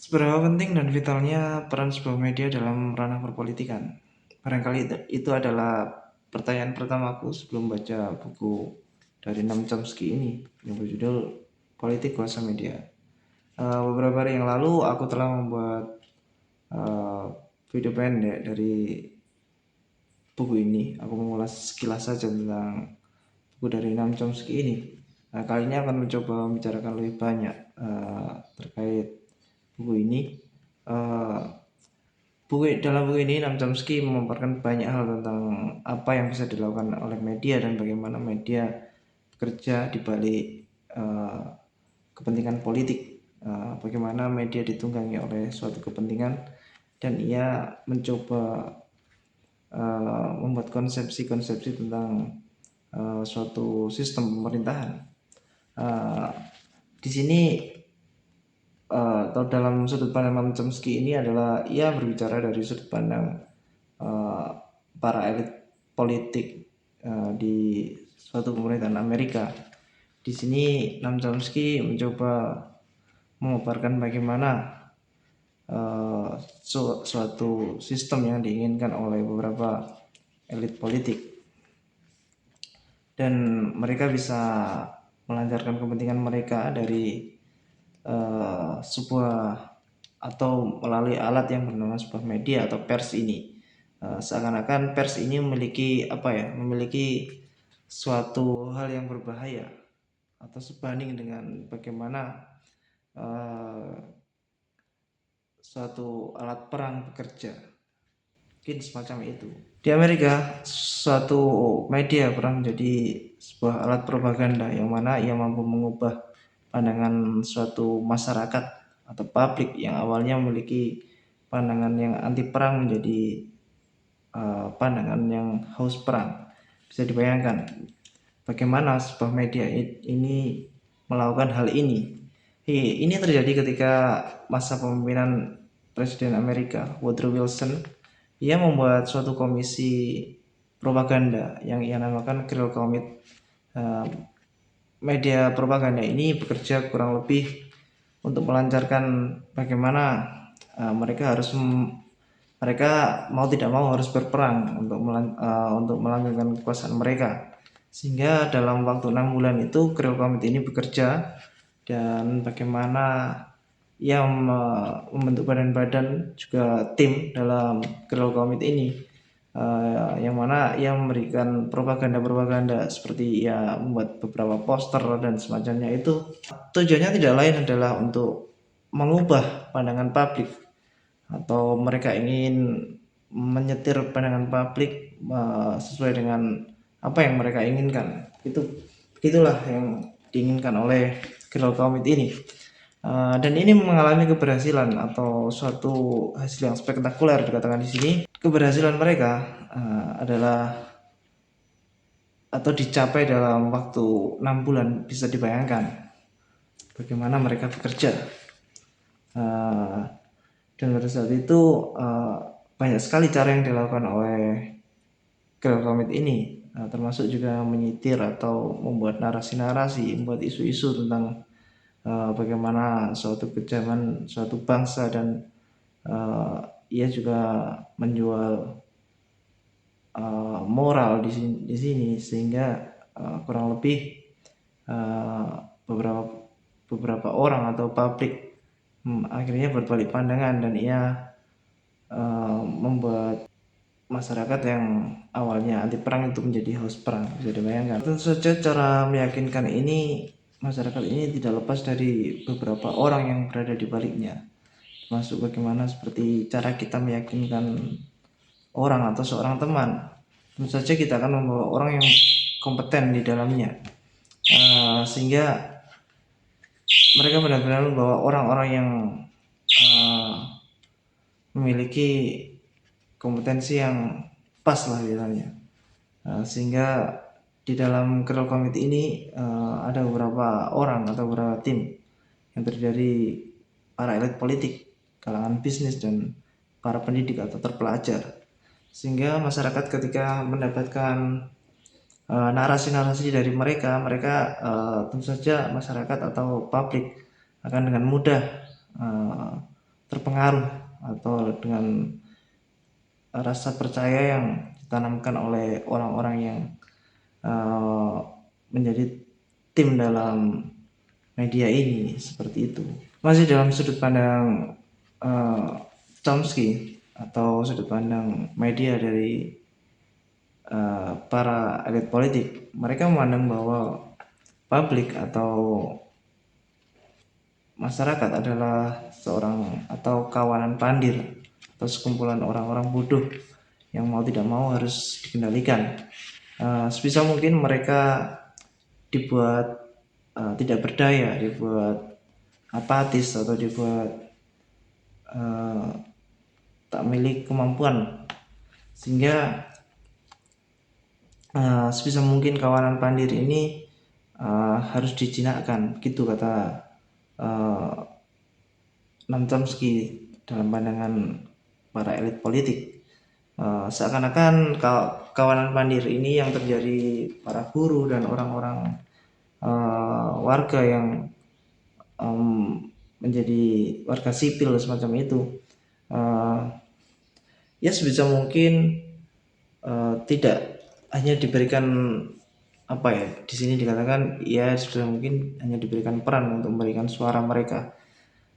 Seberapa penting dan vitalnya peran sebuah media dalam ranah perpolitikan? Barangkali itu adalah pertanyaan pertamaku sebelum baca buku dari Noam Chomsky ini yang berjudul Politik Kuasa Media. Beberapa hari yang lalu aku telah membuat eh, video pendek dari buku ini. Aku mengulas sekilas saja tentang buku dari Noam Chomsky ini. Kali ini akan mencoba membicarakan lebih banyak terkait buku ini. Uh, dalam buku ini Noam Chomsky memaparkan banyak hal tentang apa yang bisa dilakukan oleh media dan bagaimana media bekerja di balik uh, kepentingan politik, bagaimana media ditunggangi oleh suatu kepentingan, dan ia mencoba membuat konsepsi-konsepsi tentang suatu sistem pemerintahan. Uh, di sini atau dalam sudut pandang Chomsky ini adalah ia berbicara dari sudut pandang uh, para elit politik di suatu pemerintahan Amerika. Di sini Noam Chomsky mencoba memaparkan bagaimana suatu sistem yang diinginkan oleh beberapa elit politik dan mereka bisa melancarkan kepentingan mereka dari sebuah atau melalui alat yang bernama sebuah media atau pers ini. Seakan-akan pers ini memiliki memiliki suatu hal yang berbahaya atau sebanding dengan bagaimana uh, suatu alat perang bekerja, mungkin semacam itu. Di Amerika, suatu media pernah menjadi sebuah alat propaganda yang mana ia mampu mengubah pandangan suatu masyarakat atau publik yang awalnya memiliki pandangan yang anti perang menjadi pandangan yang haus perang. Bisa dibayangkan bagaimana sebuah media ini melakukan hal ini. Ini terjadi ketika masa kepemimpinan Presiden Amerika Woodrow Wilson. Ia membuat suatu komisi propaganda yang ia namakan Krill Committee. Media propaganda ini bekerja kurang lebih untuk melancarkan bagaimana mereka mau tidak mau harus berperang untuk melanggengkan kekuasaan mereka, sehingga dalam waktu 6 bulan itu Krill Committee ini bekerja dan bagaimana ia membentuk badan-badan juga tim dalam Krill Committee ini, yang mana ia memberikan propaganda-propaganda seperti ia membuat beberapa poster dan semacamnya. Itu tujuannya tidak lain adalah untuk mengubah pandangan publik atau mereka ingin menyetir pandangan publik sesuai dengan apa yang mereka inginkan. Itulah yang diinginkan oleh Krill Committee ini. Dan ini mengalami keberhasilan atau suatu hasil yang spektakuler dikatakan di sini. Keberhasilan mereka adalah atau dicapai dalam waktu 6 bulan. Bisa dibayangkan bagaimana mereka bekerja. Dan pada saat itu banyak sekali cara yang dilakukan oleh Krill Committee ini, termasuk juga menyitir atau membuat narasi-narasi, membuat isu-isu tentang bagaimana suatu kejaman suatu bangsa, dan ia juga menjual moral di sini sehingga kurang lebih beberapa beberapa orang atau publik akhirnya berbalik pandangan dan ia membuat masyarakat yang awalnya anti perang itu menjadi haus perang. Bisa dibayangkan. Tentu saja cara meyakinkan ini masyarakat ini tidak lepas dari beberapa orang yang berada di baliknya, termasuk bagaimana seperti cara kita meyakinkan orang atau seorang teman. Tentu saja kita akan membawa orang yang kompeten di dalamnya, sehingga mereka benar-benar membawa orang-orang yang memiliki kompetensi yang pas lah bilangnya. Sehingga di dalam Krill Committee ini ada beberapa orang atau beberapa tim yang terdiri dari para elit politik, kalangan bisnis, dan para pendidik atau terpelajar, sehingga masyarakat ketika mendapatkan narasi-narasi dari mereka tentu saja masyarakat atau publik akan dengan mudah terpengaruh atau dengan rasa percaya yang ditanamkan oleh orang-orang yang menjadi tim dalam media ini, seperti itu. Masih dalam sudut pandang Chomsky atau sudut pandang media dari para elit politik, mereka memandang bahwa publik atau masyarakat adalah seorang atau kawanan pandir atau sekumpulan orang-orang bodoh yang mau tidak mau harus dikendalikan. Sebisa mungkin mereka dibuat tidak berdaya, dibuat apatis atau dibuat tak milik kemampuan, sehingga sebisa mungkin kawanan pandir ini harus dijinakkan, gitu kata Noam Chomsky dalam pandangan para elit politik. Seakan-akan kawanan pandir ini yang terjadi para buruh dan orang-orang warga yang menjadi warga sipil semacam itu, ya sebisa mungkin tidak hanya diberikan di sini dikatakan ya sebisa mungkin hanya diberikan peran untuk memberikan suara mereka.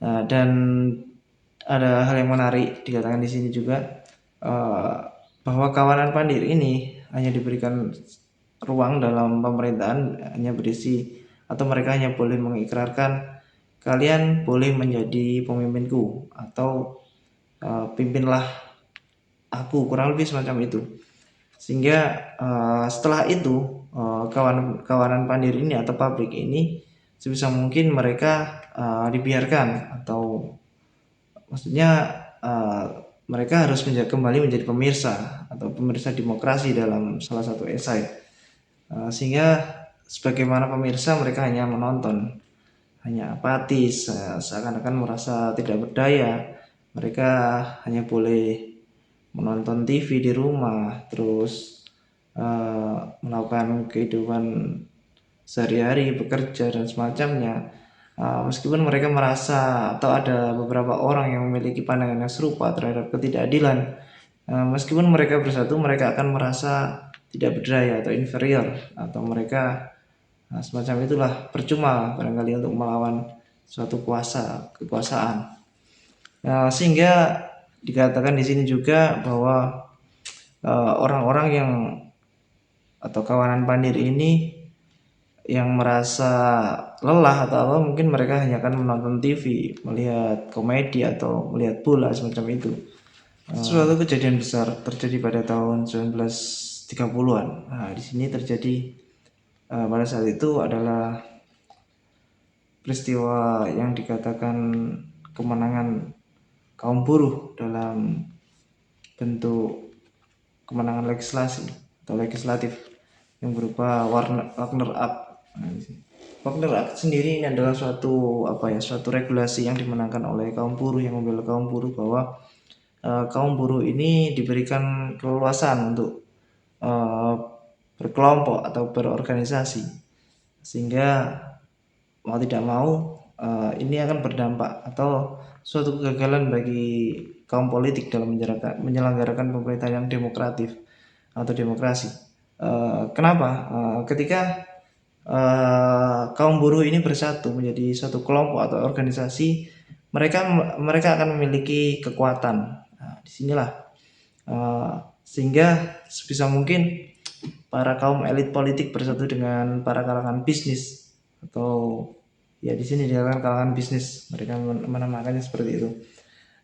Dan ada hal yang menarik dikatakan di sini juga, bahwa kawanan pandir ini hanya diberikan ruang dalam pemerintahan, hanya berisi atau mereka hanya boleh mengikrarkan kalian boleh menjadi pemimpinku atau pimpinlah aku, kurang lebih semacam itu. Sehingga setelah itu kawanan pandir ini atau publik ini sebisa mungkin mereka dibiarkan, atau maksudnya mereka harus kembali menjadi pemirsa atau pemirsa demokrasi dalam salah satu esai, sehingga sebagaimana pemirsa mereka hanya menonton, hanya apatis, seakan-akan merasa tidak berdaya. Mereka hanya boleh menonton TV di rumah, terus melakukan kehidupan sehari-hari, bekerja dan semacamnya. Meskipun mereka merasa atau ada beberapa orang yang memiliki pandangan yang serupa terhadap ketidakadilan, meskipun mereka bersatu, mereka akan merasa tidak berdaya atau inferior, atau mereka semacam itulah, percuma barangkali untuk melawan suatu kekuasaan. Sehingga dikatakan di sini juga bahwa orang-orang yang atau kawanan pandir ini yang merasa lelah atau apa, mungkin mereka hanya akan menonton TV, melihat komedi atau melihat bola semacam itu. Suatu kejadian besar terjadi pada tahun 1930-an. Nah, di sini terjadi pada saat itu adalah peristiwa yang dikatakan kemenangan kaum buruh dalam bentuk kemenangan legislatif yang berupa Wagner Act. Wagner Act sendiri ini adalah suatu regulasi yang dimenangkan oleh kaum buruh, yang membela kaum buruh bahwa kaum buruh ini diberikan keleluasan untuk berkelompok atau berorganisasi, sehingga mau tidak mau ini akan berdampak atau suatu kegagalan bagi kaum politik dalam menyelenggarakan pemerintahan yang demokratif atau demokrasi. Kenapa? Ketika kaum buruh ini bersatu menjadi satu kelompok atau organisasi, mereka akan memiliki kekuatan. Nah, disinilah sehingga sebisa mungkin para kaum elit politik bersatu dengan para kalangan bisnis, atau ya di sini dikatakan kalangan bisnis, mereka menamakannya seperti itu.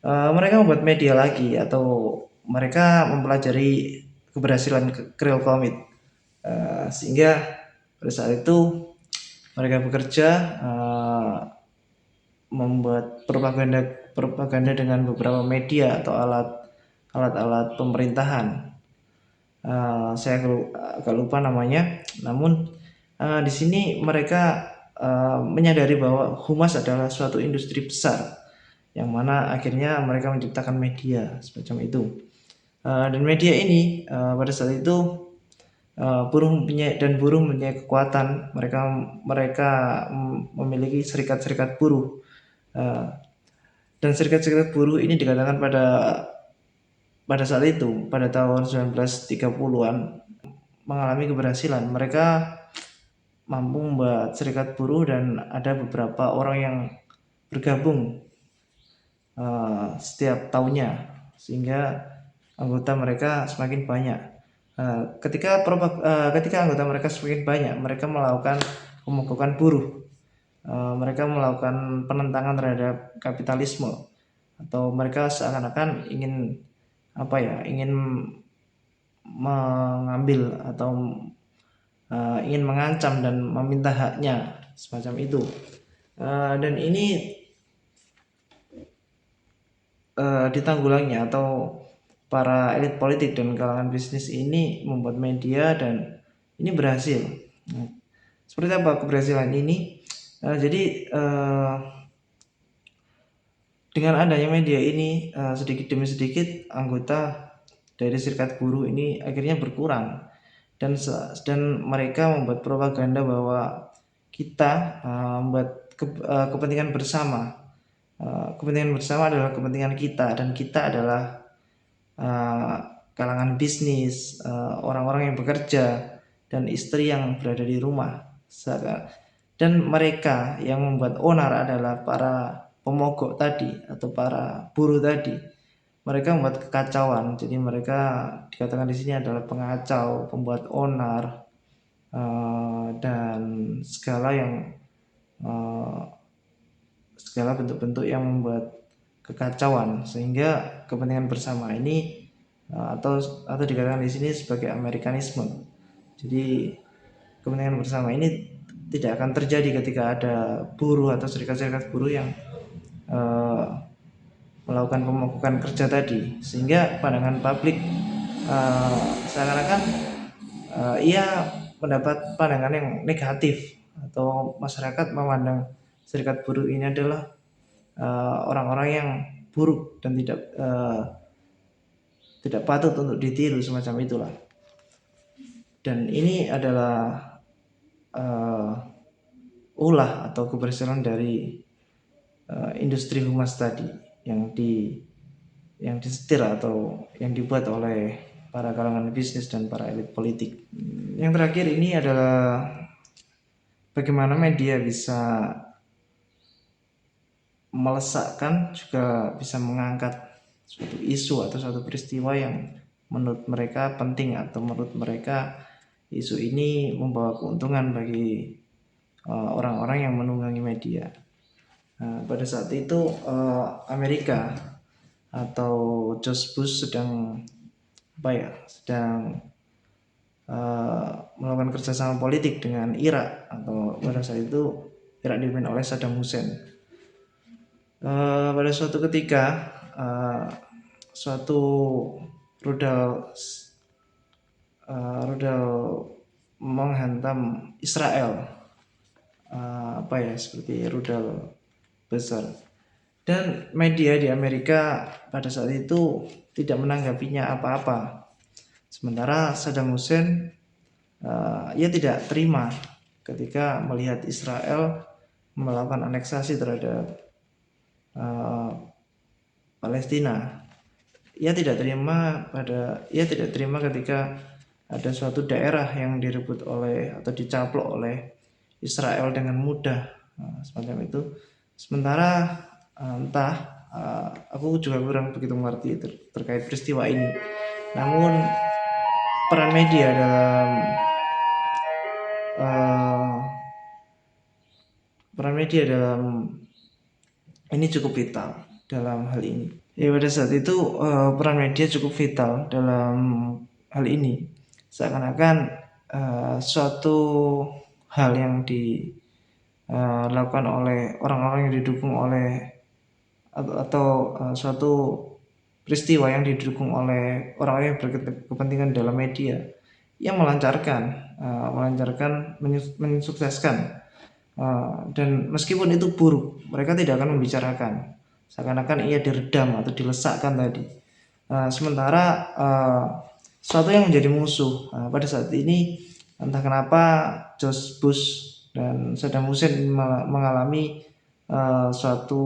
Mereka membuat media lagi, atau mereka mempelajari keberhasilan Kreol Komit, sehingga pada saat itu mereka bekerja membuat propaganda dengan beberapa media atau alat-alat pemerintahan. Saya agak lupa namanya, namun di sini mereka menyadari bahwa humas adalah suatu industri besar, yang mana akhirnya mereka menciptakan media semacam itu. Dan media ini pada saat itu buruh mempunyai kekuatan. Mereka memiliki serikat-serikat buruh, Dan serikat-serikat buruh ini dikatakan pada saat itu, pada tahun 1930-an, mengalami keberhasilan. Mereka mampu membuat serikat buruh dan ada beberapa orang yang bergabung setiap tahunnya, sehingga anggota mereka semakin banyak. Ketika anggota mereka semakin banyak, mereka melakukan pemogokan buruh. Mereka melakukan penentangan terhadap kapitalisme, atau mereka seakan-akan ingin mengambil atau ingin mengancam dan meminta haknya, semacam itu. Dan ini ditanggulangi, atau para elit politik dan kalangan bisnis ini membuat media, dan ini berhasil. Seperti apa keberhasilan ini? Jadi dengan adanya media ini, sedikit demi sedikit anggota dari serikat buruh ini akhirnya berkurang, dan mereka membuat propaganda bahwa kita membuat kepentingan bersama. Kepentingan bersama adalah kepentingan kita, dan kita adalah kalangan bisnis, orang-orang yang bekerja, dan istri yang berada di rumah. Dan mereka yang membuat onar adalah para pemogok tadi, atau para buruh tadi. Mereka membuat kekacauan. Jadi mereka dikatakan di sini adalah pengacau, pembuat onar, dan segala bentuk-bentuk yang membuat kekacauan, sehingga kepentingan bersama ini atau dikatakan di sini sebagai Amerikanisme. Jadi kepentingan bersama ini tidak akan terjadi ketika ada buruh atau serikat-serikat buruh yang melakukan pemogokan kerja tadi, sehingga pandangan publik seakan-akan ia mendapat pandangan yang negatif, atau masyarakat memandang serikat buruh ini adalah orang-orang yang buruk dan tidak patut untuk ditiru, semacam itulah. Dan ini adalah ulah atau keberhasilan dari industri humas tadi yang disetir atau yang dibuat oleh para kalangan bisnis dan para elit politik. Yang terakhir ini adalah bagaimana media bisa melesakkan, juga bisa mengangkat suatu isu atau suatu peristiwa yang menurut mereka penting, atau menurut mereka isu ini membawa keuntungan bagi orang-orang yang menunggangi media. Pada saat itu Amerika atau George Bush sedang melakukan kerjasama politik dengan Irak, atau pada saat itu Irak dipimpin oleh Saddam Hussein. Pada suatu ketika suatu rudal menghantam Israel, seperti rudal besar, dan media di Amerika pada saat itu tidak menanggapinya apa-apa. Sementara Saddam Hussein ia tidak terima ketika melihat Israel melakukan aneksasi terhadap Palestina. Ia tidak terima ketika ada suatu daerah yang direbut atau dicaplok oleh Israel dengan mudah, semacam itu. Sementara aku juga kurang begitu mengerti terkait peristiwa ini. Namun peran media dalam ini cukup vital dalam hal ini. Pada saat itu peran media cukup vital dalam hal ini. Seakan-akan suatu hal yang dilakukan oleh orang-orang yang didukung oleh atau suatu peristiwa yang didukung oleh orang-orang yang berkepentingan dalam media, yang mensukseskan, dan meskipun itu buruk, mereka tidak akan membicarakan, seakan-akan ia diredam atau dilesakkan tadi. Sementara suatu yang menjadi musuh pada saat ini, entah kenapa George Bush dan Saddam Hussein mengalami suatu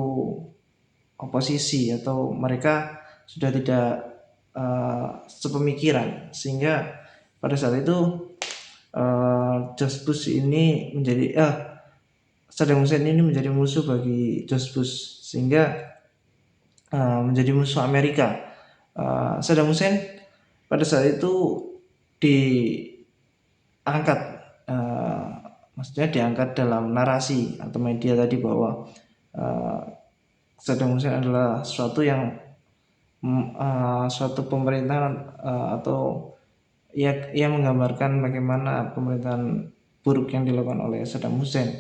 oposisi atau mereka sudah tidak sepemikiran, sehingga pada saat itu George Bush ini menjadi Saddam Hussein ini menjadi musuh bagi George Bush, sehingga menjadi musuh Amerika. Saddam Hussein pada saat itu diangkat, maksudnya diangkat dalam narasi atau media tadi bahwa Saddam Hussein adalah suatu pemerintahan atau ia menggambarkan bagaimana pemerintahan buruk yang dilakukan oleh Saddam Hussein,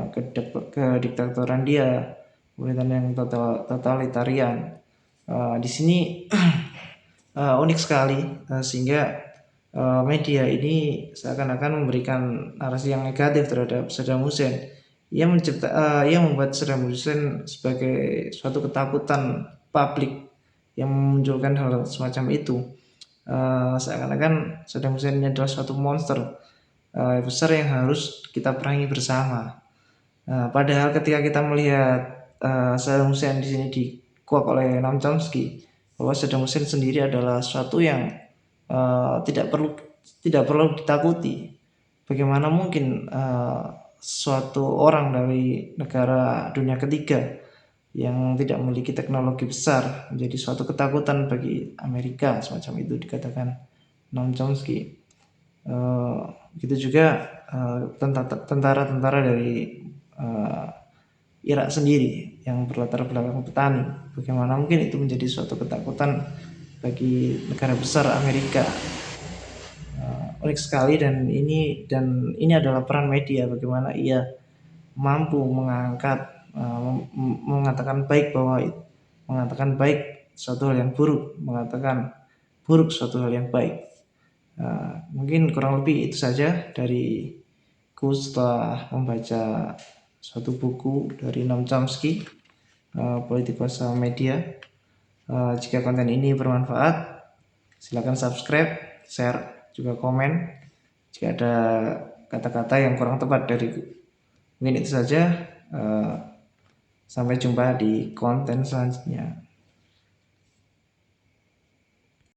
kediktatoran dia, pemerintahan yang totalitarian. Di sini unik sekali, sehingga media ini seakan-akan memberikan narasi yang negatif terhadap Saddam Hussein. Ia membuat Saddam Hussein sebagai suatu ketakutan publik yang memunculkan hal semacam itu. Seakan-akan Saddam Hussein ini adalah suatu monster besar yang harus kita perangi bersama. Padahal ketika kita melihat Saddam Hussein di sini dikuak oleh Noam Chomsky bahwa Saddam Hussein sendiri adalah suatu yang tidak perlu ditakuti. Bagaimana mungkin suatu orang dari negara dunia ketiga yang tidak memiliki teknologi besar menjadi suatu ketakutan bagi Amerika, semacam itu dikatakan Noam Chomsky. Begitu juga tentara-tentara dari Irak sendiri yang berlatar belakang petani, bagaimana mungkin itu menjadi suatu ketakutan bagi negara besar Amerika. Unik sekali, dan ini adalah peran media, bagaimana ia mampu mengatakan baik suatu hal yang buruk, mengatakan buruk suatu hal yang baik. Mungkin kurang lebih itu saja dariku setelah membaca suatu buku dari Noam Chomsky, Politik Kuasa Media. Jika konten ini bermanfaat, silakan subscribe, share, juga komen jika ada kata-kata yang kurang tepat dariku. Mungkin itu saja. Sampai jumpa di konten selanjutnya.